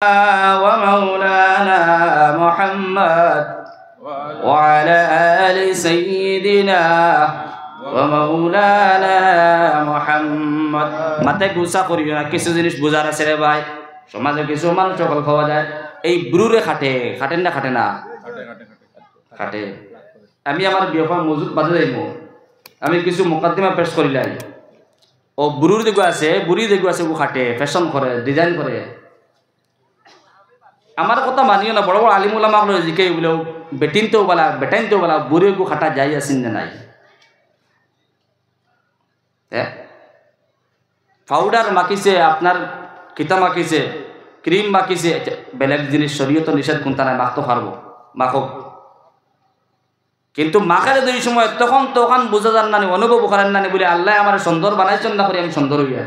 ومولانا محمد وعلى آل سيدنا ومولانا محمد মাথায় গুছা করিও না কিছু জিনিস বুঝার আছে রে ভাই সমাজে কিছু মানুষ সকল খাওয়া যায় এই ব্রুরে খাটেন না খাটে না খাটে আমি আমার বিয়ফা মজুদ বাজে যাইব আমি কিছু মুকদ্দিমা পেশ করিলাই ও ব্রুর দিগো আছে বুড়ি দিগো আছে ও খাটে ফ্যাশন করে ডিজাইন করে আমার কথা মানিও না বড় বড় আলিম উলামা হলো জিকে বলে বেটিনতেও বলা বেটাইনতেও বলা বুড়ি গো খাটা যাই আসিন না নাই পাউডার মাখিছে আপনার কিতা মাখিছে ক্রিম মাখিছে বেলেগ জিনিস শরীয়ত নিষেধ কোনটা নাই মাখতে পারবো মাখক কিন্তু মাখারে দুই সময় তখন বোঝা যান না অনুভব করেন না বলে আল্লাহ আমার সুন্দর বানাইছেন না করে আমি সুন্দর হইয়া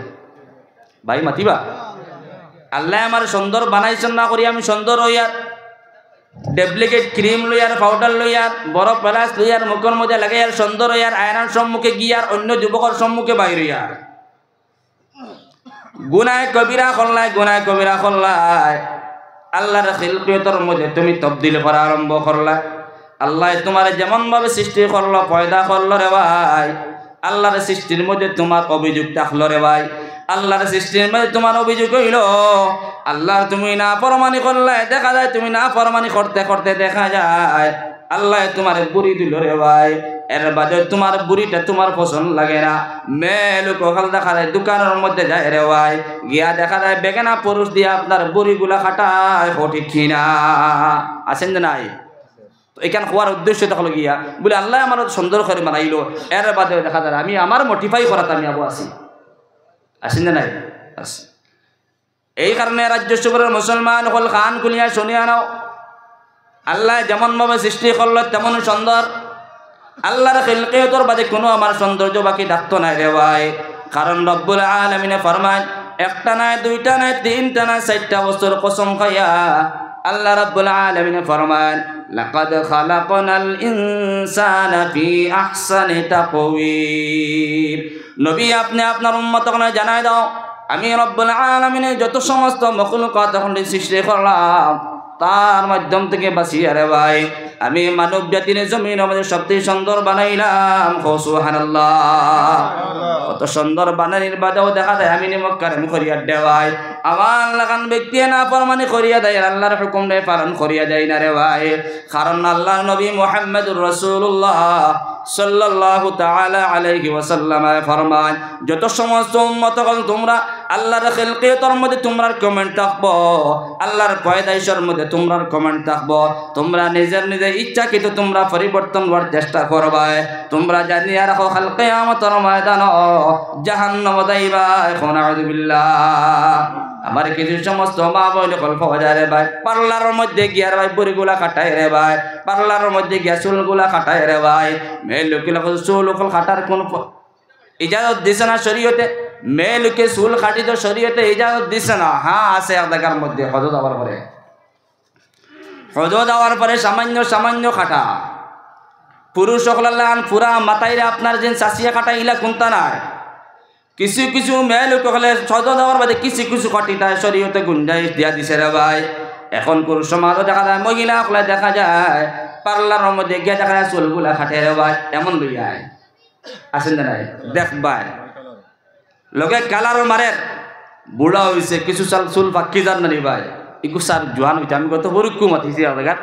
ভাই মাতিবা আল্লাহ আমার সুন্দর বানাইছেন না করি আমি সুন্দর হইয়ার ডুপ্লিকেট ক্রিম লইয়ার পাউডার লইয়ার বরফ পেলাস লইয়ার মুখের মধ্যে লাগাইয়ার সুন্দর হইয়ার আয়নার সম্মুখে গিয়ার অন্য যুবকের সম্মুখে বাইর হইয়ার গুনায় কবিরা করলাই আল্লাহর খিলকিয়তের মধ্যে তুমি তবদিল করা আরম্ভ করলা আল্লাহ তোমার যেমন ভাবে সৃষ্টি করলো পয়দা করলো রে ভাই আল্লাহর সৃষ্টির মধ্যে তোমার অভিযোগ থাকলো রে ভাই আল্লাহর সৃষ্টির মধ্যে তোমার অভিযোগ হইল আল্লাহ তুমি না ফরমানি করলে দেখা যায় তুমি না ফরমানি করতে করতে দেখা যায় আল্লাহ তোমার বুড়ি দিল রে ভাই এর বাদে তোমার বুড়িটা তোমার পছন্দ লাগে না মেয়ে লোক দেখা যায় দোকানের মধ্যে যায় রে ভাই গিয়া দেখা যায় বেগানা পুরুষ দিয়ে আপনার বুড়িগুলা খাটায় ঠিক কিনা আছেন যে নাই এখানে হওয়ার উদ্দেশ্য তখন গিয়া বলে আল্লাহ আমার সুন্দর করে বানাইলো এর বাদে দেখা যায় আমি আমার মোটিফাই করাতে আমি আবু আছি আসেন না নাই আছে এই কারণে রাজ্য সুবরের মুসলমান হল খান খুলিয়া শুনিয়া নাও আল্লাহ যেমন ভাবে সৃষ্টি করলো তেমন সুন্দর আল্লাহর খিলকিয়তের বাদে কোনো আমার সৌন্দর্য বাকি ডাকতো নাই রে ভাই কারণ রব্বুল আলামিনে ফরমান একটা নাই দুইটা নাই তিনটা নাই চারটা বছর কসম খাইয়া আল্লাহ রাব্বুল আলামিন ফরমান লাকাদ খালাকনাল ইনসানা ফি আহসানি তাকওয়িম নবী আপনি আপনার উম্মতকে জানাই দাও আমি রব্বুল আলামিনের যত সমস্ত মাখলুকাত এখন সৃষ্টি করলাম তার মাধ্যম থেকে বাঁচিয়ে রে ভাই আমি মানব জাতির জমিন আমাদের সবচেয়ে সুন্দর বানাইলাম সুবহানাল্লাহ কত সুন্দর বানানির বাদেও দেখা যায় আমি নিমক্কার করিয়া দেওয়াই আমার লাগান ব্যক্তি না ফরমানি করিয়া দেয় আল্লাহর হুকুম রে পালন করিয়া দেয় না রে ভাই কারণ আল্লাহর নবী মুহাম্মদুর রাসূলুল্লাহ সাল্লাল্লাহু তাআলা আলাইহি ওয়াসাল্লাম ফরমান যত সমস্ত উম্মতগণ তোমরা আল্লাহর খিলকিয়তের মধ্যে তোমরার কমেন্ট থাকবো আল্লাহর পয়দাইশের মধ্যে তোমরার কমেন্ট থাকবো তোমরা নিজের ইচ্ছা কিন্তু তোমরা পরিবর্তন হওয়ার চেষ্টা করবা তোমরা জানিয়া রাখো কাল কিয়ামতের ময়দান জাহান্নাম যাইবা এখন আউযুবিল্লাহ আমার কিছু সমস্ত মা বলে গল্প বাজায় রে ভাই পার্লারের মধ্যে গিয়ার ভাই বুড়িগুলা কাটায় রে ভাই পার্লারের মধ্যে গিয়া চুলগুলা কাটায় রে ভাই মেয়ে লোকের চুল কাটার কোন ইজাজত দিছে না শরীয়তে মেয়ে লোকে চুল কাটি তো শরীয়তে ইজাজত দিছে না হ্যাঁ আছে এক জায়গার মধ্যে হজ দেওয়ার পরে সামান্য কাটা পুরুষ সকলান পুরা মাথাইরে আপনার যে চাষিয়া কাটা ইলা কোনটা নাই কিছু মেয়ে লোক হলে হজ দেওয়ার বাদে কিছু কাটি তাই শরীয়তে গুঞ্জাইশ দিয়া দিছে রে ভাই এখন কোন সমাজও দেখা যায় মহিলা সকলে দেখা যায় পার্লারের মধ্যে গিয়ে দেখা যায় চুলগুলা কাটে রে ভাই এমন লইয়ায় আসেন না নাই দেখবাই লগে কালারও মারের বুড়া হয়েছে কিছু চাল চুল পাকি যান না রে ভাই ইকু সার জোয়ান হইতে আমি কত বরুক্কু মাতিছি জায়গাত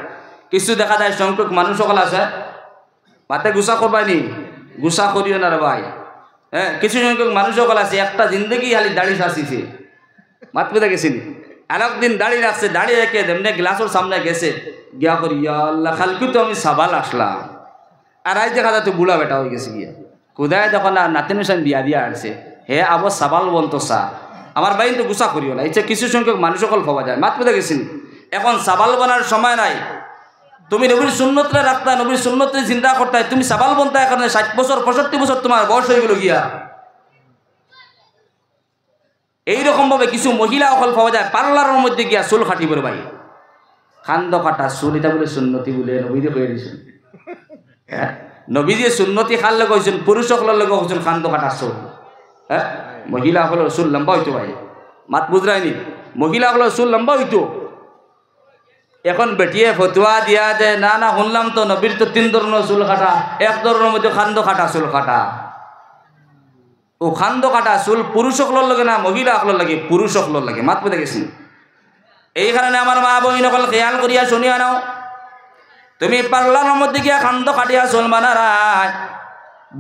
কিছু দেখা যায় সংখ্যক মানুষ সকল আছে মাতে গুছা করবাইনি গুছা করিও না রে ভাই হ্যাঁ কিছু সংখ্যক মানুষ সকল আছে একটা জিন্দগি খালি দাড়ি সাসিছে মাত পেতে গেছিনি একদিন দাড়ি রাখছে দাড়ি রেখে দেমনে গ্লাসের সামনে গেছে গিয়া করি আল্লাহ খালকু তো আমি সাবাল আসলাম আর আজ দেখা যায় তো বুড়া বেটা হয়ে গেছে গিয়া কোদায় যখন নাতিন সান বিয়া দিয়া আসছে হে আবার সাবাল বলতো সা আমার বাইন তো গুছা করিও না ইচ্ছে কিছু সংখ্যক মানুষ সকল পাওয়া যায় মাত পেতে গেছিনি এখন সাবাল বানার সময় নাই তুমি নবীর সুন্নতরে রাখতা নবীর সুন্নতরে চিন্তা করতে তুমি সাবাল বনতা এখন 60 বছর 65 বছর তোমার বয়স হয়ে গেল গিয়া এইরকম ভাবে কিছু মহিলা সকল পাওয়া যায় পার্লারের মধ্যে গিয়া চুল কাটিব রে ভাই খান্দ কাটা চুল এটা বলে সুন্নতি বলে নবীরে কয়ে দিয়েছেন হ্যাঁ নবী যে সুন্নতি খাল কইছেন পুরুষ সকলের লগে কইছেন খান্দ কাটা চুল হ্যাঁ মহিলা সকলের চুল লম্বা হইতে ভাই মাত বুঝরায়নি মহিলাগুলো চুল লম্বা হইতো। এখন বেটিয়ে ফতুয়া দিয়া যে না না শুনলাম তো নবীর তো 3 ধরনের চুল কাটা, এক ধরনের মধ্যে খান্দ কাটা চুল কাটা। ও খান্দ কাটা চুল পুরুষ সকলের লাগে না মহিলা সকলের লাগে? পুরুষ সকলের লাগে। মাত পেতে গেছি। এই কারণে আমার মা বহিন সকল খেয়াল করিয়া শুনিয়া নাও, তুমি পার্লার মধ্যে গিয়া খান্দ কাটিয়া চুল বানারায়,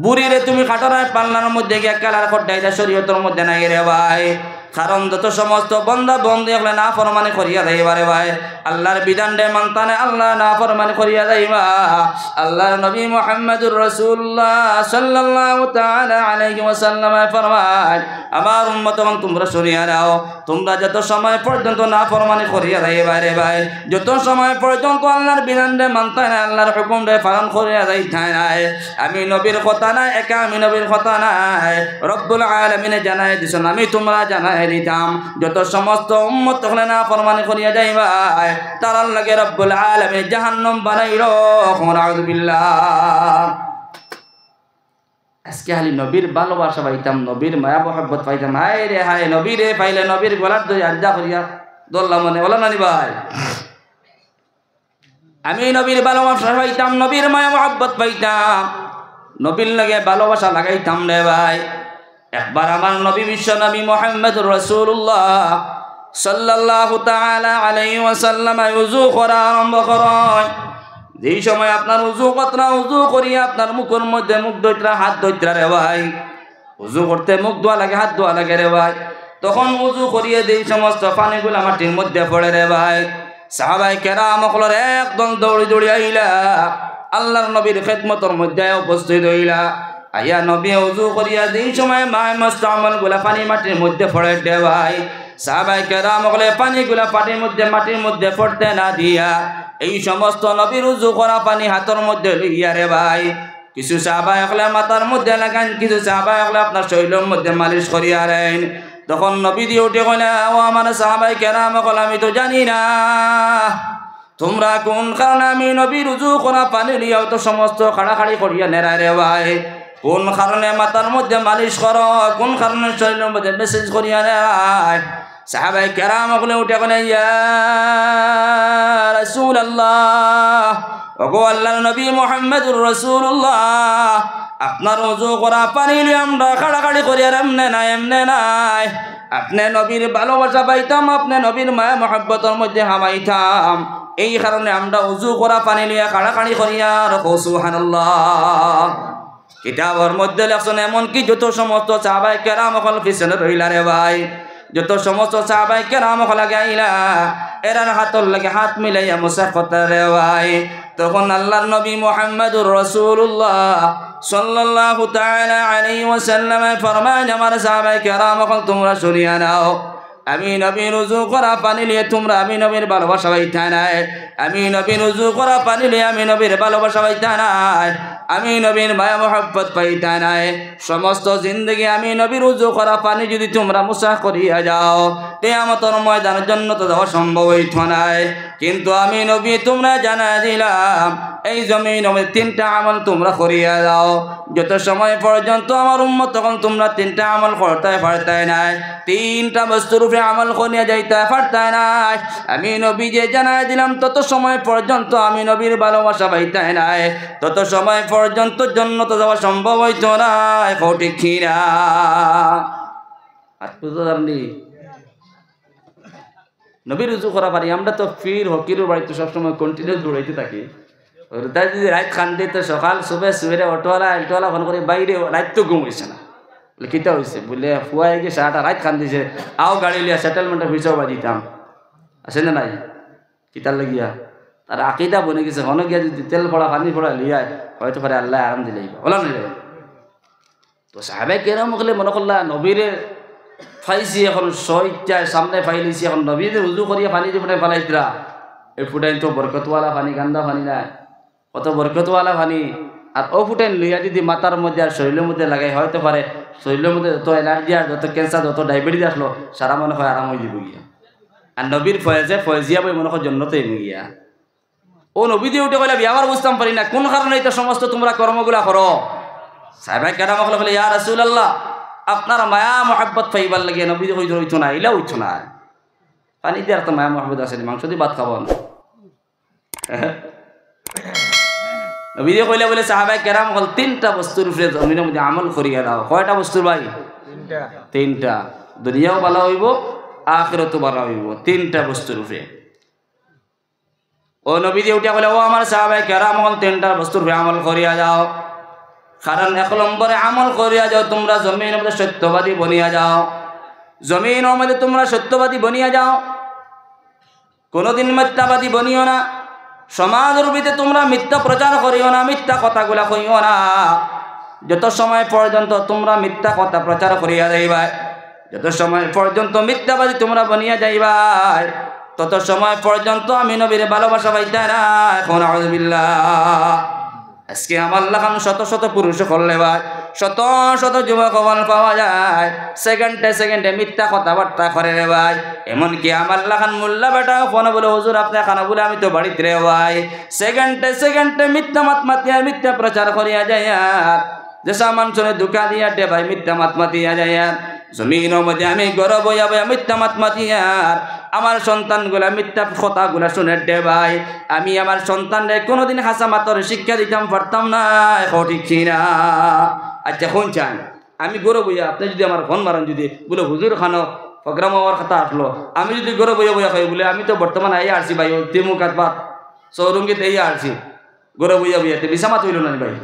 বুড়িরে তুমি কাটারায় পার্লার মধ্যে গিয়া কালার কটাইতা শরীয়তের মধ্যে নাই রে ভাই। কারণ যত সমস্ত বন্ধা বন্ধু এগুলো না ফরমানি করিয়া যাইবারে ভাই, আল্লাহর বিধান দে মানতানে আল্লাহ না ফরমানি করিয়া যাইবা। আল্লাহর নবী মুহাম্মদুর রাসূলুল্লাহ সাল্লাল্লাহু তাআলা আলাইহি ওয়াসাল্লাম ফরমায়, আমার উম্মতগণ তোমরা শুনিয়া নাও, তোমরা যত সময় পর্যন্ত না ফরমানি করিয়া যাইবারে ভাই, যত সময় পর্যন্ত আল্লাহর বিধান দে মানতানে আল্লাহর হুকুম দে পালন করিয়া যাইতাই নাই, আমি নবীর কথা নাই, একা আমি নবীর কথা নাই, রব্বুল আলামিনে জানাই দিছেন, আমি তোমরা জানাই দিতাম। যত সমস্ত উম্মত হলে না ফরমানি করিয়া যাইবা তারার লাগে রব্বুল আলামিন জাহান্নাম বানাইলো। আউযু বিল্লাহ। আজকে খালি নবীর ভালোবাসা পাইতাম, নবীর মায়া মহব্বত পাইতাম। হায় রে হায়, নবীরে পাইলে নবীর গলার দই আড্ডা করিয়া দল্লা মনে বলা নানি ভাই। আমি নবীর ভালোবাসা পাইতাম, নবীর মায়া মহব্বত পাইতাম, নবীর লাগে ভালোবাসা লাগাইতাম রে ভাই। একবার আমার নবী বিশ্ব নবী মুহাম্মদুর রাসূলুল্লাহ সাল্লাল্লাহু তাআলা আলাইহি ওয়াসাল্লাম ওযু করা আরম্ভ করেন। যেই সময় আপনার ওযু কতরা ওযু করিয়া আপনার মুখের মধ্যে মুখ ধইত্রা হাত ধইত্রা রে ভাই, ওযু করতে মুখ ধোয়া লাগে হাত ধোয়া লাগে রে ভাই, তখন ওযু করিয়ে যেই সমস্ত পানিগুলা মাটির মধ্যে পড়ে রে ভাই, সাহাবায়ে কেরাম সকলের একদম দৌড়ি দৌড়ি আইলা আল্লাহর নবীর খেদমতের মধ্যে উপস্থিত হইলা। আইয়া নবী ওযু করিয়া যেই সময় মায় মস্ত আমলগুলা পানি মাটির মধ্যে পড়ে দে ভাই, সাহাবায়ে কেরাম সকলে পানিগুলা পানির মধ্যে মাটির মধ্যে পড়তে না দিয়া এই সমস্ত নবীর ওযু করা পানি হাতের মধ্যে লইয়া রে ভাই, কিছু সাহাবায়ে সকলে মাথার মধ্যে লাগান, কিছু সাহাবায়ে সকলে আপনার শরীরের মধ্যে মালিশ করিয়া দেন। তখন নবী দিয়ে উঠে কইলা, ও আমার সাহাবায়ে কেরাম সকল, আমি তো জানি না তোমরা কোন কারণে আমি নবীর ওযু করা পানি লিয়াও তো সমস্ত খাড়াখাড়ি করিয়া নেড়ায় রে ভাই, কোন কারণে মাথার মধ্যে মালিশ করো, কোন কারণে শরীরের মধ্যে মেসেজ করিয়া নেয়। সাহাবায়ে কেরাম সকলে উঠে কইলেন, ইয়া রাসূলুল্লাহ, ওগো আল্লাহর নবী মুহাম্মদুর রাসূলুল্লাহ, আপনার ওযু করা পানি লিয়ে আমরা খাড়াখাড়ি করিয়া এমনে নাই, আপনি নবীর ভালোবাসা পাইতাম, আপনি নবীর মায়া মহব্বতের মধ্যে হামাইতাম, এই কারণে আমরা ওযু করা পানি লিয়ে খাড়াখাড়ি করিয়া রাখো। সুবহানাল্লাহ। কিতাবের মধ্যে লেখছেন এমনকি যত সমস্ত সাহাবায়ে কেরাম সকল পিছনে রইলা রে ভাই, যত সমস্ত সাহাবায়ে কেরাম সকল গাইলা এরার হাতর লাগে হাত মিলাইয়া মুসাফত রে ভাই। তখন আল্লাহর নবী মুহাম্মদুর রাসূলুল্লাহ সাল্লাল্লাহু তাআলা আলাইহি ওয়াসাল্লাম ফরমান, আমার সাহাবায়ে কেরাম সকল তোমরা শুনিয়া নাও, আমি নবীর ওযু করা পানি নিয়ে তোমরা আমি নবীর ভালোবাসা পাইতা নাই, আমি নবীর ওযু করা পানি নিয়ে আমি নবীর ভালোবাসা পাইতা নাই, আমি নবীর মায়া মহব্বত পাইতা নাই। সমস্ত জিন্দগি আমি নবীর ওযু করা পানি যদি তোমরা মুসাহ করিয়া যাও, কিয়ামতের ময়দানের জন্য তো যাওয়া সম্ভব হইত নাই। কিন্তু আমি নবী তোমরা জানা দিলাম, এই জমিনে 3টা আমল তোমরা করিয়া যাও। যত সময় পর্যন্ত আমার উম্মত তখন তোমরা 3টা আমল করতে পারতে নাই, 3টা বস্তুর উপরে আমল করিয়া যাইতে পারতে নাই, আমি নবী যে জানাই দিলাম তত সময় পর্যন্ত আমি নবীর ভালোবাসা পাইতে নাই, তত সময় পর্যন্ত জান্নাতে যাওয়া সম্ভব হইত না। ঠিক কিনা? আর বুঝতে পারলি নবীর ওযু করা পারি আমরা তো ফির হকির বাড়িতে সবসময় কন্টিনিউ দৌড়াইতে থাকি। তাই যদি রাত খান্দি তো সকাল সুবে অটোওয়ালা ফোন করে বাইরে রাত তো ঘুম হয়েছে না, বলে কিতা হয়েছে, বলে ফুয়াই গিয়ে সারাটা রাত খান্দিছে, আও গাড়ি লিয়া সেটেলমেন্টের পয়সাও বাজিতাম, আছে না নাই কিতার লাগিয়া তার আকিদা বনে গেছে, হন গিয়া যদি তেল পড়া পানি পড়া লিয়ায় হয়তো পারে আল্লাহ আরাম দিলে বলা নিলে। তো সাহাবায়ে কেরাম হলে মনে করলা নবীরে ফাইছি, এখন শহীদটায় সামনে ফাইলিছি, এখন নবীদের উজু করিয়া পানি দিয়ে ফুটাই ফেলাইতরা, এই ফুটাইন তো বরকতওয়ালা পানি, গান্দা পানি নাই, কত বরকতওয়ালা পানি। আর ও ফুটাইন লইয়া যদি মাথার মধ্যে আর শরীরের মধ্যে লাগাই হয়তো পারে শরীরের মধ্যে যত এলার্জি আর যত ক্যান্সার যত ডায়াবেটিস আসলো সারা মনে হয় আরাম হয়ে যাব গিয়া। আর নবীর ফয়েজিয়া বই মনে হয় জন্নতে গিয়া। ও নবী দিয়ে উঠে কইলে বিয়াবার বুঝতাম পারি না কোন কারণে এটা সমস্ত তোমরা কর্মগুলা করো। সাহাবায়ে কেরাম বলে, ইয়া রাসূলুল্লাহ, আপনার মায়া মহব্বত পাইবার লাগে নবী হইতো না, ইলা হইতো না, পানি দিয়ে আর তো মায়া মহব্বত আসেনি, মাংস দিয়ে ভাত খাবো না। নবীজি কইলে বলে সাহাবায়ে কেরাম হল তিনটা বস্তুর উপরে জমিনের মধ্যে আমল করিয়া দাও। কয়টা বস্তুর ভাই? তিনটা। দুনিয়াও ভালো হইব, আখিরাতও ভালো হইব, তিনটা বস্তুর উপরে। ও নবীজি উঠিয়া বলে, ও আমার সাহাবায়ে কেরাম হল তিনটা বস্তুর উপরে আমল করিয়া যাও। কারণ 1 নম্বরে আমল করিয়া যাও তোমরা জমিনের মধ্যে সত্যবাদী বনিয়া যাও। জমিনের মধ্যে তোমরা সত্যবাদী বনিয়া যাও, কোনোদিন মিথ্যাবাদী বনিও না। সমাজের ভিতরে তোমরা মিথ্যা প্রচার করিও না, মিথ্যা কথাগুলা কইও না। যত সময় পর্যন্ত তোমরা মিথ্যা কথা প্রচার করিয়া যাইবাই, যত সময় পর্যন্ত মিথ্যাবাদী তোমরা বনিয়া যাইবাই, তত সময় পর্যন্ত আমি নবীর ভালোবাসা পাইতে না। এখন আউযুবিল্লাহ। আজকে আমার লাগান শত শত পুরুষ করলে ভাই, শত শত যুবক পাওয়া যায় সেকেন্ডে সেকেন্ডে মিথ্যা কথাবার্তা করে রে ভাই। এমনকি আমার লাগান মোল্লা বেটা ফোন বলে, হুজুর আপনি খানা বলে আমি তো বাড়িতে রে ভাই। সেকেন্ডে সেকেন্ডে মিথ্যা মাতিয়া মিথ্যা প্রচার করিয়া যায়, যেসা মানুষের দুঃখা দিয়া দে ভাই মিথ্যা মাতিয়া যায়। জমিনের মধ্যে আমি গর্ব বইয়া বইয়া মিথ্যা মাতিয়ার আমার সন্তানগুলা মিথ্যা কথাগুলা শুনে দে ভাই। আমি আমার সন্তানরে কোনোদিন হাসা মাতর শিক্ষা দিতাম পারতাম না, ঠিক না? আচ্ছা কোন চান আমি গর্ব বইয়া, আপনি যদি আমার ফোন মারেন যদি বলে হুজুর খানো প্রোগ্রাম হওয়ার কথা আসলো, আমি যদি গর্ব বইয়া বইয়া খাই বলে আমি তো বর্তমানে এই আসছি ভাই, তিমুকাত বা সৌরঙ্গিত এই আসছি গর্ব বইয়া বইয়াতে মিশা মাত হইল না ভাই।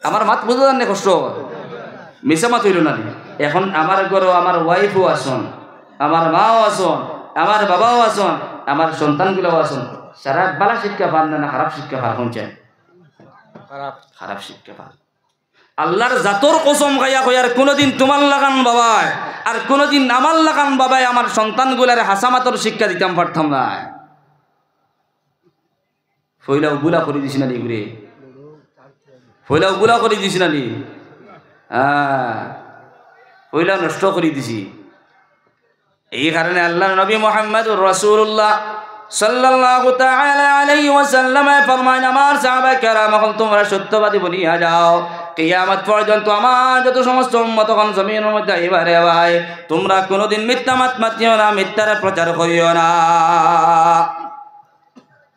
আমার মাত বুঝতে জানে কষ্ট, মিশা মাত হইল না। এখন আমার ঘরে আমার ওয়াইফও আসুন, আমার মাও আসুন, আমার বাবাও আসুন, আমার সন্তানগুলোও আসুন, সারা বালা শিক্ষা পান না খারাপ শিক্ষা পান? শুনছেন? খারাপ শিক্ষা পান। আল্লাহর জাতর কসম খাইয়া কই আর কোনোদিন তোমার লাগান বাবাই আর কোনোদিন আমার লাগান বাবাই আমার সন্তানগুলার হাসামাতর শিক্ষা দিতাম পারতাম না। ফইলা উগুলা করে দিছি না নি ঘুরে, ফইলা উগুলা করে দিছি না নি? ওইলা নষ্ট করে দিছি। এই কারণে আল্লাহর নবী মুহাম্মদুর রাসূলুল্লাহ সাল্লাল্লাহু তাআলা আলাইহি ওয়াসাল্লাম ফরমান, আমার সাহাবা কেরাম এখন তোমরা সত্যবাদী বনিয়া যাও। কিয়ামত পর্যন্ত আমার যত সমস্ত উম্মতগণ জমিনের মধ্যে এবারে ভাই তোমরা কোনোদিন মিথ্যা মাতিও না, মিথ্যার প্রচার করিও না।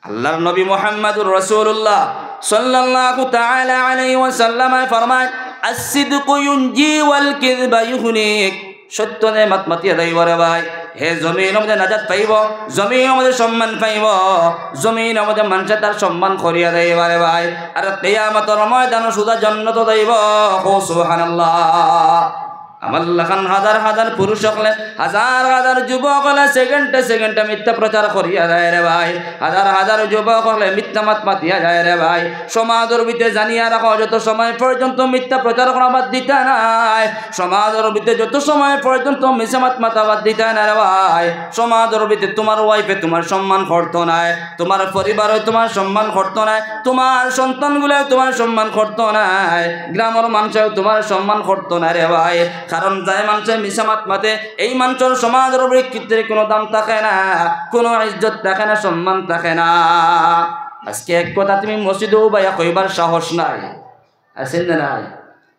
আল্লাহর নবী মুহাম্মদুর রাসূলুল্লাহ সাল্লাল্লাহু তাআলা আলাইহি ওয়াসাল্লাম ফরমান, আসিদকু ইউনজি ওয়াল কিযবা ইউহনিক। সত্য নে মাতিয়া যাইবরে ভাই, হে জমিন আমাদের নাজাত পাইব, জমিন আমাদের সম্মান পাইব, জমিন আমাদের মানুষে তার সম্মান করিয়া যাইবারে ভাই। আর কিয়ামতের ময়দানে সুদা জান্নাত যাইব। সুবহানাল্লাহ। আমার লাখান হাজার হাজার পুরুষ হলে, হাজার হাজার যুবক হলে সেকেন্ডে সেকেন্ডে মিথ্যা প্রচার করিয়া যায় রে ভাই। হাজার হাজার যুবক হলে মিথ্যা মাতিয়া যায় রে ভাই। সমাজের ভিতরে জানিয়া রাখো, যত সময় পর্যন্ত মিথ্যা প্রচার করা বাদ দিতে নাই, সমাজের ভিতরে যত সময় পর্যন্ত মিথ্যা মাতা বাদ দিতে না রে ভাই, সমাজের ভিতরে তোমার ওয়াইফে তোমার সম্মান করতো নাই, তোমার পরিবারে তোমার সম্মান করতো নাই, তোমার সন্তানগুলো তোমার সম্মান করতো নাই, গ্রামের মানুষেও তোমার সম্মান করতো না রে ভাই। কারণ যাই মানুষের মিশামাত মাতে এই মানুষের সমাজের বিকৃতির কোনো দাম থাকে না, কোনো ইজ্জত থাকে না, সম্মান থাকে না। আজকে এক কথা তুমি মসজিদে উবাইয়া কইবার সাহস নাই, আছেন না নাই?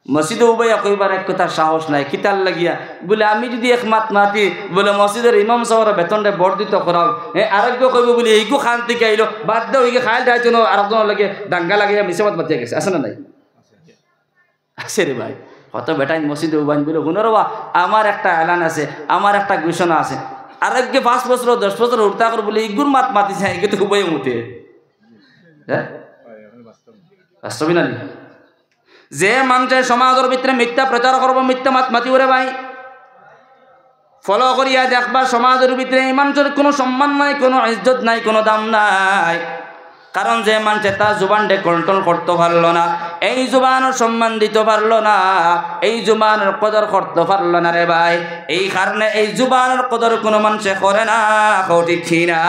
মসজিদে উবাইয়া কইবার এক কথা সাহস নাই। কিতার লাগিয়া বলে আমি যদি এক মাত মাতি বলে মসজিদের ইমাম সাহেবের বেতনটা বর্ধিত করাও, আরেকজন কইব বলে এইগো খান থেকে আইলো বাদ দাও, এইকে খাইল দায়িত্ব আরেকজনের লাগে দাঙ্গা লাগিয়া মিশামাত মাতিয়া গেছে, আছে না নাই? আছে রে ভাই। কত বেটাই মসজিদে উবাইন বলে হুনরবা আমার একটা এলান আছে, আমার একটা ঘোষণা আছে, আরেককে 5 বছর 10 বছর উঠতা করে বলে ইগুর মাত মাতিছে, একে তো উবাই মুতে। হ্যাঁ বাস্তবই না? যে মানুষের সমাজের ভিতরে মিথ্যা প্রচার করবো, মিথ্যা মাতি ওরে ভাই, ফলো করিয়া দেখবা সমাজের ভিতরে এই মানুষের কোনো সম্মান নাই, কোনো ইজ্জত নাই, কোনো দাম নাই। কারণ যে মানুষে তার জুবানকে কন্ট্রোল করতে পারলো না, এই জুবানের সম্মান দিতে পারলো না, এই জুবানের কদর করতে পারলো না রে ভাই। এই কারণে এই জুবানের কদর কোনো মানুষে করে না, ঠিক না?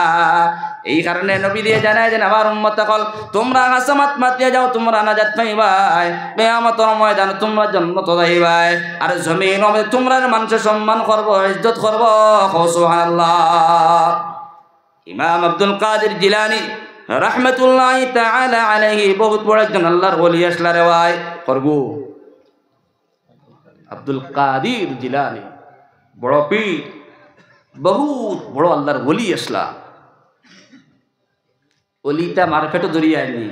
এই কারণে নবী দিয়ে জানায় যে আমার উম্মত সকল তোমরা হাসামাত মাতিয়া যাও, তোমরা নাজাত পাইবাই, কিয়ামতের ময়দানে তোমরা জান্নাত যাইবাই। আর জমিন মধ্যে তোমরা মানুষের সম্মান করব, ইজ্জত করব। সুবহানাল্লাহ। ইমাম আব্দুল কাদের জিলানী রাহমাতুল্লাহি তাআলা আলাইহি বহুত বড় একজন আল্লাহর ওলি আসলা রে ভাই। করগু আব্দুল কাদের জিলানী বড় পীর, বহুত বড় আল্লাহর ওলি আসলা। অলিটা মারফেটও ধরিয়ে আইনি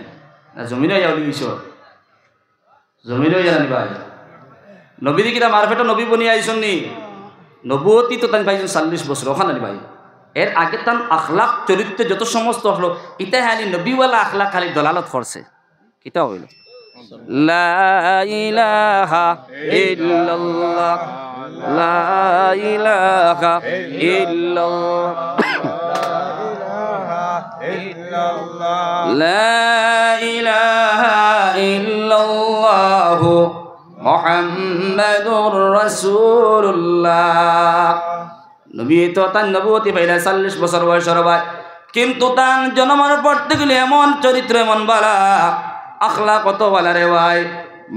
না জমিনও ইয়া অলি ঈশ্বর জমিনও জানি ভাই নবী দিকিরা মারফেটও নবী বনিয়ে আইসন নি নবতী তো তাই পাইছেন 40 বছর ওখানে ভাই। এর আগে তান আখলাক চরিত্রে যত সমস্ত হলো ইটা হানি নবীওয়ালা আখলাক খালি দলালত করছে কিতা হইল লা ইলাহা ইল্লাল্লাহ লা ইলাহা ইল্লাল্লাহ লা ইলাহা ইল্লাল্লাহ মুহাম্মাদুর রাসূলুল্লাহ। নবী তো তার নবুয়তি পাইলা 40 বছর বয়সের ভাই, কিন্তু তার জন্মের পর থেকে এমন চরিত্র এমন বালা আখলা কত বালা রে ভাই।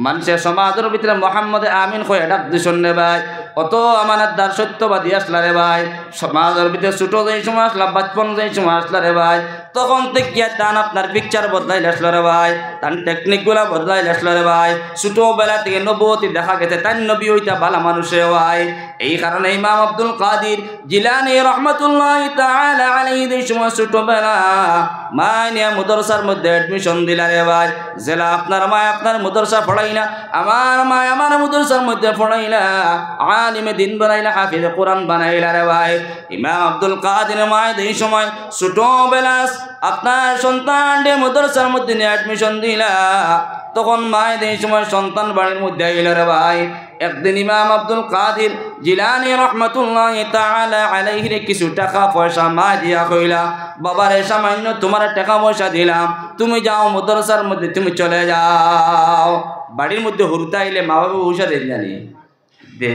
মানুষের সমাজের ভিতরে মোহাম্মদ আমিন হয়ে ডাক দিশন রে ভাই, অত আমানতদার সত্যবাদী আসলা রে ভাই। সমাজের ভিতরে ছোট যেই সময় আসলা বাচপন যেই সময় আসলা রে ভাই, তখন থেকে টান আপনার পিকচার বদলাই আসলো রে ভাই, তার টেকনিকগুলা বদলাই আসলো রে ভাই। ছোটবেলা থেকে নবুয়তি দেখা গেছে তার নবী ওইটা ভালো মানুষে ভাই। এই কারণে ইমাম আব্দুল কাদির জিলানী রহমাতুল্লাহি তাআলা আলাইহি এই সময় ছোটবেলা মানিয়া মাদ্রাসার মধ্যে অ্যাডমিশন দিলা রে ভাই। জেলা আপনার মা আপনার মাদ্রাসা পড়াই না, আমার মা আমার মাদ্রাসার মধ্যে পড়াইলা, আলিমে দিন বানাইলা, হাফিজে কোরআন বানাইলা রে ভাই। ইমাম আব্দুল কাদির মায়ের এই সময় ছোটবেলা আপনার সন্তানকে মাদ্রাসার মধ্যে নিয়ে অ্যাডমিশন দিলা, তখন মায়ের এই সময় সন্তান বাড়ির মধ্যে আইলা রে ভাই। একদিন ইমাম আব্দুল কাদির জিলানী রহমাতুল্লাহি তাআলা আলাইহি কিছু টাকা পয়সা মা দিয়া কইলা, বাবারে সামান্য তোমার টাকা পয়সা দিলাম, তুমি যাও মাদ্রাসার মধ্যে তুমি চলে যাও। বাড়ির মধ্যে হুরতা আইলে মা বাবা পয়সা দেন জানি দে,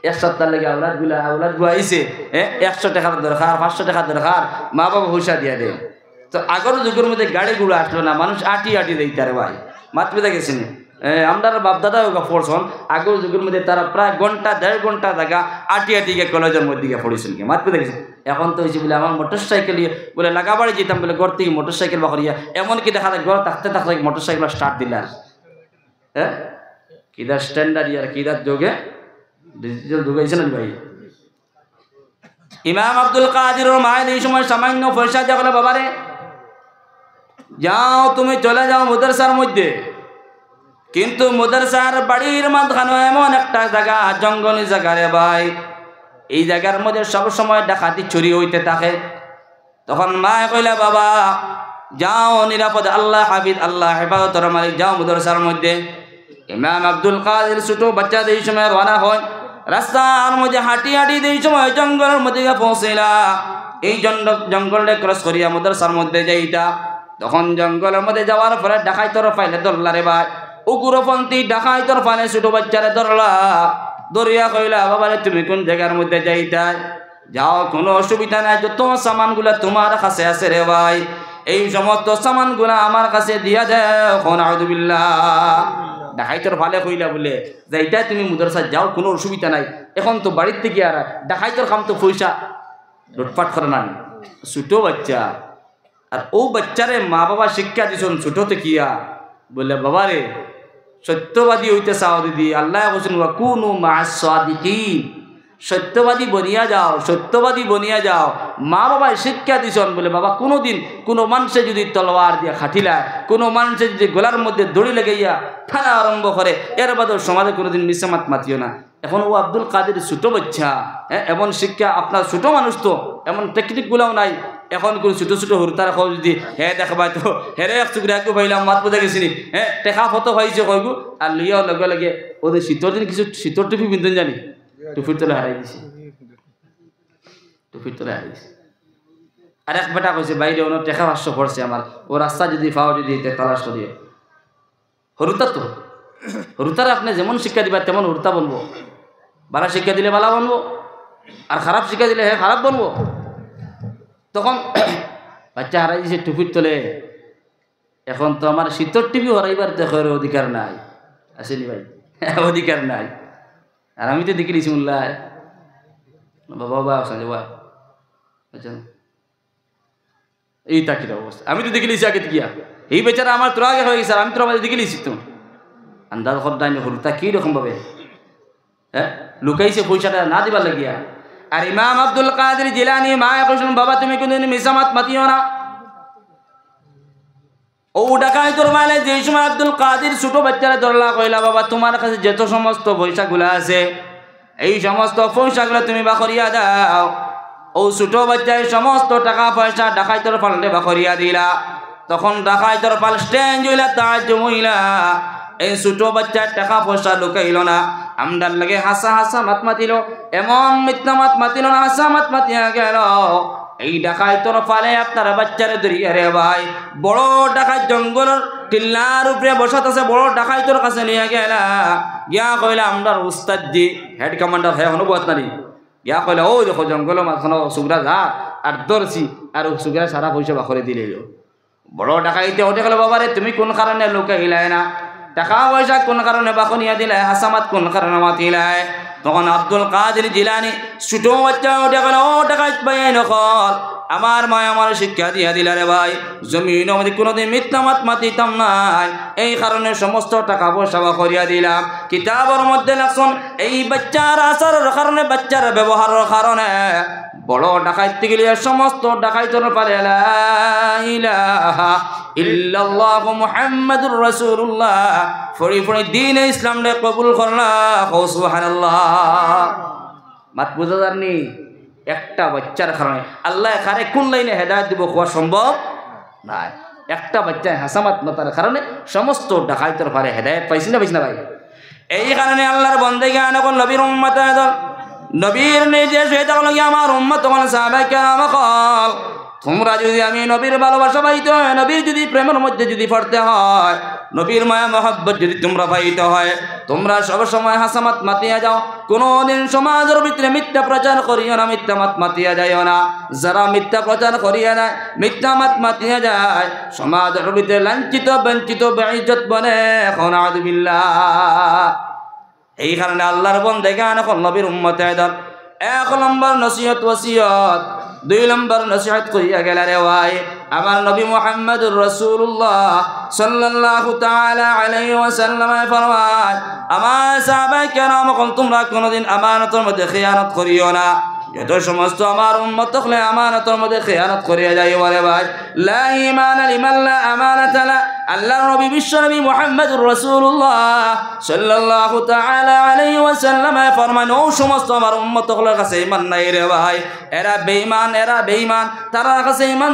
এক সপ্তাহ লেগে আওলাদ গুলা আইসে 100 টাকার দরকার 500 টাকার দরকার, মা বাবা পয়সা দিয়া দেন। তো আগের যুগের মধ্যে গাড়িগুলো আসলো না, মানুষ আটি দিতে রে ভাই। মাতপিতা গেছেন আমরা বাপদাদা পড়ছেন আগের যুগের মধ্যে তারা প্রায় ঘন্টা 1.5 ঘন্টা জায়গা আটি গিয়ে কলেজের মধ্যে গিয়ে পড়েছেন কি মাতপিতা গেছেন। এখন তো হয়েছে বলে আমার মোটর সাইকেল বলে লাগাবাড়ি যেতাম বলে ঘর থেকে মোটর সাইকেল বা করিয়া এমনকি দেখা যায় ঘর থাকতে থাকতে মোটর সাইকেল স্টার্ট দিলে হ্যাঁ কিদার স্ট্যান্ডার্ড ইয়ার কিদার যোগে ডিজিটাল যুগ হয়েছে না ভাই। ইমাম আব্দুল কাদির মায়ের এই সময় সামান্য পয়সা দেওয়া বলে বাবারে যাও তুমি চলে যাও মাদ্রাসার মধ্যে, কিন্তু মাদ্রাসার বাড়ির মাঝখানে এমন একটা জায়গা জঙ্গলি জায়গা রে ভাই, এই জায়গার মধ্যে সব সময় ডাকাতি চুরি হইতে থাকে। তখন মা কইলা বাবা যাও নিরাপদে আল্লাহ হাফিজ আল্লাহ হেফাজতের মালিক যাও মাদ্রাসার মধ্যে। ইমাম আব্দুল কাদির ছোট বাচ্চা এই সময় রওনা হয়, রাস্তার মধ্যে হাঁটি এই সময় জঙ্গলের মধ্যে পৌঁছলা। এই জঙ্গলটা ক্রস করিয়া মাদ্রাসার মধ্যে যাইতা, তখন জঙ্গলের মধ্যে যাওয়ার পরে ডাকাইতর ফাইলে ধরলা রে ভাই, উগ্রপন্থী ডাকাইতর ফাইলে ছোট বাচ্চারে ধরলা, দরিয়া কইলা বাবারে তুমি কোন জায়গার মধ্যে যাইতা, যাও কোনো অসুবিধা নাই, যত সামানগুলা তোমার কাছে আছে রে ভাই এই সমস্ত সামানগুলা আমার কাছে দিয়া দাও। নাউযুবিল্লাহ ডাকাইতর ফালে কইলা বলে যাইতা তুমি মাদ্রাসা যাও কোনো অসুবিধা নাই। এখন তো বাড়ির থেকে আর ডাকাইতর কাম তো পয়সা লুটপাট করে না, ছোট বাচ্চা আর ও বাচ্চারে মা বাবা শিক্ষা দিছেন ছোট থেকিয়া বলে বাবারে সত্যবাদী হইতে চাও দিদি, আল্লাহ বলছেন ওয়াকুনু মা'আস সাদিকিন, সত্যবাদী বনিয়া যাও সত্যবাদী বনিয়া যাও। মা বাবা শিক্ষা দিছেন বলে বাবা কোনোদিন কোনো মানুষে যদি তলোয়ার দিয়া খাটিলায়, কোনো মানুষে যদি গলার মধ্যে দড়ি লাগাইয়া থানা আরম্ভ করে, এর বাদেও সমাজে কোনোদিন মিসামাত মাতিও না। এখন ও আব্দুল কাদের ছোট বাচ্চা, এমন শিক্ষা আপনার ছোট মানুষ তো এমন টেকনিকগুলাও নাই। এখন কোন ছোট ছোট হুরতার খাও যদি দেখবাই তো হেরে এক চুকরে একটু ভাইলাম মাত বোঝা গেছিনি টেকা ফটো পাইছে কইগু আর লিয়াও লগে লগে ওদের শীতর দিন কিছু শীতর টুপি পিন্ধন জানি টুপির তলে হারাই দিছে, টুপির তলে হারাই দিছে। আর এক বেটা কইছে বাইরে অন্য টেকা 500 পড়ছে আমার, ও রাস্তা যদি পাও যদি তালাশ করিয়ে হরুতা তো হরুতার আপনি যেমন শিক্ষা দিবা তেমন হরুতা বলবো, ভালো শিক্ষা দিলে ভালো বলবো আর খারাপ শিক্ষা দিলে হ্যাঁ খারাপ বলবো। তখন বাচ্চা হারাই দিছে টুপির তলে, এখন তো আমার শীতর টিভি হরাইবার দেখের অধিকার নাই, আসেনি ভাই অধিকার নাই। আর আমি তো দেখে নিছি মুল্লা বাবা বাবা বুঝছেন এই তাকির অবস্থা, আমি তো দেখে নিছি আগে গিয়া এই বেচারা আমার তোর আগে হয়ে গেছে, আমি তোর আমাদের দেখে নিছি তো আন্দাজ করতাই হলুতা কী রকম ভাবে লুকাইছে পয়সাটা না দিবার লাগিয়া। আর ইমাম আব্দুল কাদের জিলানী মায়ে কইলেন বাবা তুমি কোনদিন মিসামাত মাতিও না। ও ডাকাইতর মানে যে সময় আব্দুল কাদের ছোট বাচ্চারা ধরলা কইলা বাবা তোমার কাছে যত সমস্ত পয়সাগুলো আছে এই সমস্ত পয়সাগুলো তুমি বাখরিয়া দাও। ও ছোট বাচ্চায় সমস্ত টাকা পয়সা ডাকাইতর পাল্টে বাখরিয়া দিলা। তখন ডাকাইতর পাল স্ট্যান্ড হইলা তাজ্জুব হইলা এই ছোট বাচ্চার টাকা পয়সা লুকাইল না, আমদার লাগে হাসা হাসা মাত মাতিল, এমন মিথ্যা মাত মাতিল না, হাসা মাত মাতিয়া গেল। এই ডাকাইতর ফালে আপনারা বাচ্চারে ধরিয়া রে ভাই বড় ডাকাত জঙ্গলের টিল্লার উপরে বসত আছে, বড় ডাকাইতর কাছে নিয়ে গেলা। গিয়া কইলা আমদার উস্তাদ জি হেড কমান্ডার হ্যাঁ অনুবাদ নারী গিয়া কইলা ও দেখো জঙ্গলের মাঝখানে সুগরা যা আর ধরছি আর সুগরা সারা পয়সা বাখরে দিলে। বড় ডাকাইতে ওঠে গেল বাবারে তুমি কোন কারণে লুকাইলাই না, টাকা পয়সা কোন কারণে বাখনিয়া দিলাই, হাসামাত কোন কারণে মাতিলাই। তখন আব্দুল কাদের জিলানী ছোট বাচ্চা উঠে গেল ও ডাকাইত ভাই নকল আমার মা আমার শিক্ষা দিয়া দিলা রে ভাই জমিন আমাদের কোনোদিন মিথ্যা মাত মাতিতাম নাই, এই কারণে সমস্ত টাকা পয়সা বাখরিয়া দিলাম। কিতাবের মধ্যে লেখছেন এই বাচ্চার আচারের কারণে বাচ্চার ব্যবহারের কারণে বড় ডাকাইতে গেলে সমস্ত ডাকাইতর পারে লা ইলাহা ইল্লাল্লাহ মুহাম্মাদুর রাসূলুল্লাহ ফড়ি ফড়ি দ্বীন ইসলাম রে কবুল করলা। সুবহানাল্লাহ। মাত বুঝা জানি একটা বাচ্চার কারণে আল্লাহ কারে কোন লাইনে হেদায়েত দিব হওয়া সম্ভব নাই। একটা বাচ্চা হাসামাত মাতার কারণে সমস্ত ডাকাইতর পারে হেদায়েত পাইছি না ভাই। এই কারণে আল্লাহর বান্দাকে আনকল নবীর উম্মত আদল নবীর নির্দেশ হয়ে থাকলো কি আমার উম্মত তখন সাহাবায়ে কেরাম কল তোমরা যদি আমি নবীর ভালোবাসা পাইতে হয়, নবীর যদি প্রেমের মধ্যে যদি পড়তে হয়, নবীর মায়া মহব্বত যদি তোমরা পাইতে হয়, তোমরা সব সময় হাসামাত মাতিয়া যাও। কোনদিন সমাজের ভিতরে মিথ্যা প্রচার করিও না, মিথ্যা মাত মাতিয়া যাইও না। যারা মিথ্যা প্রচার করিয়া না মিথ্যা মাত মাতিয়া যায় সমাজের ভিতরে লাঞ্ছিত বঞ্চিত বেইজ্জত বনে। এখন আউযুবিল্লাহ। এই কারণে আল্লাহর বান্দাকে এখন নবীর উম্মত আদল 1 নম্বর নসিহত ওসিয়ত, 2 নম্বর নসিহত করিয়া গেল রে ভাই আমার নবী মুহাম্মদুর রাসূলুল্লাহ সাল্লাল্লাহু তাআলা আলাইহি ওয়াসাল্লাম ফরমায় আমার সাহাবায়ে কেরাম তোমরা কোনদিন আমানতের মধ্যে খিয়ানত করিও না। যত সমস্ত আমার উম্মত হলে আমানতের মধ্যে খিয়ানত করিয়া যাইও রে ভাই লা ঈমান লিমান লা আমানাতা লা। আল্লাহর নবী বিশ্ব নবী মুহাম্মদুর রাসূলুল্লাহ সাল্লাল্লাহু তাআলা আলাইহি ওয়াসাল্লাম ফরমান ও সমস্ত আমার উম্মত হলের কাছে ঈমান নাই রে ভাই, এরা বেঈমান, এরা বেঈমান, তার কাছে ঈমান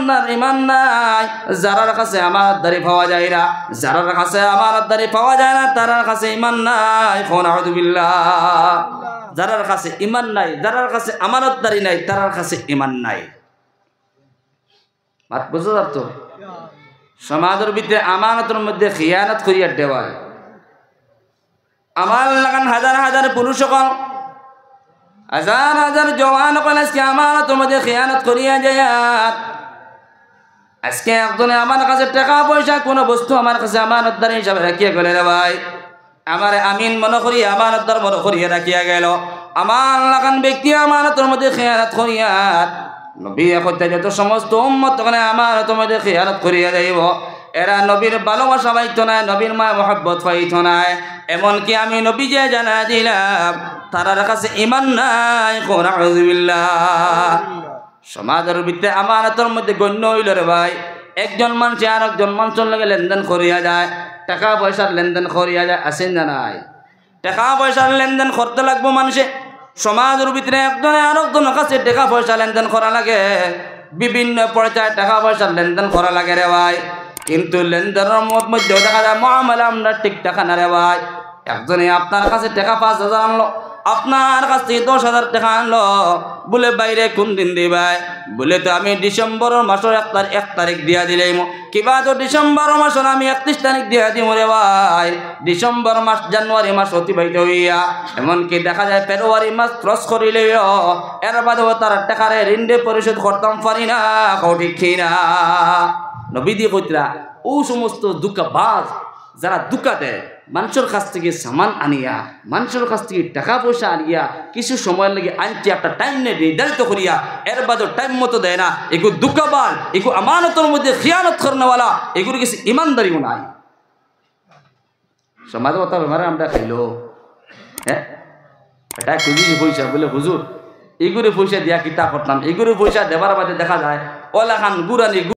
নাই। যারার কাছে আমানতদারি পাওয়া যায় না, যারার কাছে আমানতদারি পাওয়া যায় না তার কাছে ঈমান নাই। আউযুবিল্লাহ। যারার কাছে ঈমান নাই, যারার কাছে আমানতদারি নাই তার কাছে ঈমান নাই। বাত বুঝতে পারতো? সমাজের ভিতরে আমানতের মধ্যে খিয়ানত করিয়া দেওয়া আমার লাগান হাজার হাজার পুরুষ সকল হাজার হাজার জওয়ান সকল আজকে আমানতের মধ্যে খিয়ানত করিয়া যায়। আজকে একজনে আমার কাছে টাকা পয়সা কোনো বস্তু আমার কাছে আমানতদারি হিসাবে রাখিয়া গেলে রে ভাই আমার আমিন মনে করি আমানতদার মনে করিয়া রাখিয়া গেল। আমার লাগান ব্যক্তি আমানতের মধ্যে খিয়ানত করিয়া নবী একতা যত সমস্ত উম্মত ওখানে আমানতের মধ্যে খিয়ানত করিয়া যাইব। এরা নবীর ভালোবাসা পাইতো না, নবীর মায়া মহব্বত পাইতো না। এমনকি আমি নবী যে জানা দিলাম তার কাছে ঈমান নাই। আউযুবিল্লাহ। সমাজের ভিতরে আমানতের মধ্যে গণ্য হইল রে ভাই একজন মানুষ আর একজন মানুষের লগে লেনদেন করিয়া যায়, টাকা পয়সার লেনদেন করিয়া যায়, আছেন না নাই? টাকা পয়সার লেনদেন করতে লাগবো মানুষে। সমাজের ভিতরে একজনে আর একজনের কাছে টাকা পয়সা লেনদেন করা লাগে, বিভিন্ন পর্যায়ে টাকা পয়সার লেনদেন করা লাগে রে ভাই। কিন্তু লেনদেনের মধ্যেও দেখা যায় মুআমালা আমরা ঠিক টাকা না রে ভাই। একজনে আপনার কাছে টাকা 5,000 আনলো, আপনার কাছ থেকে 10,000 টাকা আনলো, বলে বাইরে কোন দিন দিবাই? বলে তো আমি ডিসেম্বরের মাসের 1 তারিখ দিয়া দিলাম। কিবা তো ডিসেম্বর মাসের আমি 31 তারিখ দিয়া দিব রে ভাই। ডিসেম্বর মাস জানুয়ারি মাস অতিবাহিত হইয়া এমনকি দেখা যায় ফেব্রুয়ারি মাস ক্রস করিলেও এর বাদেও তার টাকারে ঋণে পরিশোধ করতাম পারি না। ঠিক না? নবীদি কইতরা ও সমস্ত দুঃখবাজ যারা দুঃখা দেয় মানুষের কাছ থেকে সামান আনিয়া, মানুষের কাছ থেকে টাকা পয়সা আনিয়া কিছু সময় লাগে আনতে একটা টাইম নির্ধারিত করিয়া এর বাদে টাইম মতো দেয় না, এগুলো দুঃখবান, এগুলো আমানতের মধ্যে খিয়ানত করনেওয়ালা, এগুলো কিছু ইমানদারিও নাই। সমাজে কথা ব্যাপারে আমরা খাইলো হ্যাঁ এটা খুঁজি পয়সা বলে হুজুর এগুলো পয়সা দিয়া কিতা করতাম, এগুলো পয়সা দেবার বাদে দেখা যায় ওলা খান গুরানি